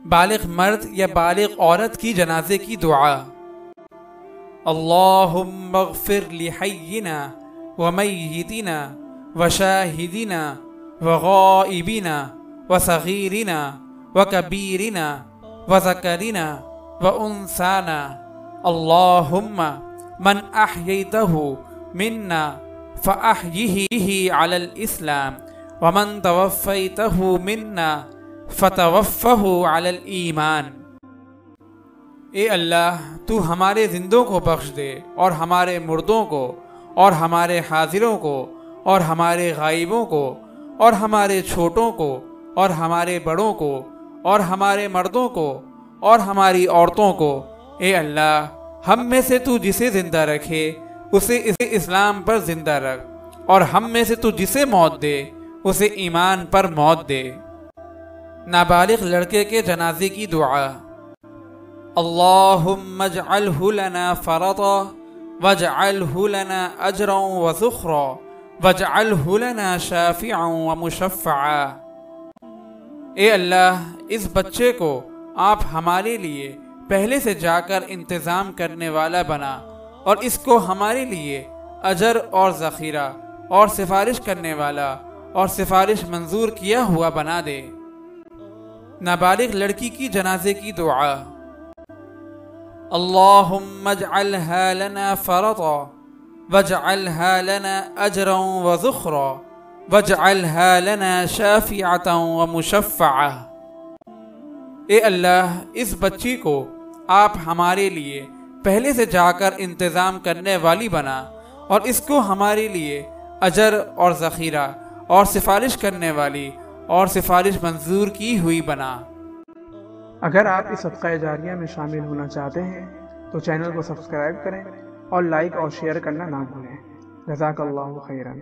بالغ مرد یا بالغ عورت کی جنازے کی دعا۔ اللہم اغفر لحینا ومیتنا وشاہدنا وغائبنا وصغیرنا وکبیرنا وذکرنا وانثانا، اللہم من احییتہ منا فاحیہ علی الاسلام ومن توفیتہ منا فتوفہ علی الایمان۔ اے اللہ، تو ہمارے زندوں کو بخش دے اور ہمارے مردوں کو اور ہمارے حاضروں کو اور ہمارے غائبوں کو اور ہمارے چھوٹوں کو اور ہمارے بڑوں کو اور ہمارے مردوں کو اور ہماری عورتوں کو۔ اے اللہ، ہم میں سے تو جسے زندہ رکھے اسے اسلام پر زندہ رکھ، اور ہم میں سے تو جسے موت دے اسے ایمان پر موت دے۔ نابالغ لڑکے کے جنازے کی دعا۔ اللہم اجعلہ لنا فرطا واجعلہ لنا اجرا وذخرا واجعلہ لنا شافعا ومشفعا۔ اے اللہ، اس بچے کو آپ ہمارے لیے پہلے سے جا کر انتظام کرنے والا بنا، اور اس کو ہمارے لیے اجر اور ذخیرہ اور سفارش کرنے والا اور سفارش منظور کیا ہوا بنا دے۔ نابالغ لڑکی کی جنازے کی دعا۔ اللہم اجعلہا لنا فرطا واجعلہا لنا اجرا وذخرا واجعلہا لنا شافعتا ومشفعا۔ اے اللہ، اس بچی کو آپ ہمارے لیے پہلے سے جا کر انتظام کرنے والی بنا، اور اس کو ہمارے لیے اجر اور ذخیرہ اور سفارش کرنے والی اور سفارش منظور کی ہوئی بنا۔ اگر آپ اس صدقہ جاریہ میں شامل ہونا چاہتے ہیں تو چینل کو سبسکرائب کریں اور لائک اور شیئر کرنا نہ بھولیں۔ جزاک اللہ خیرا۔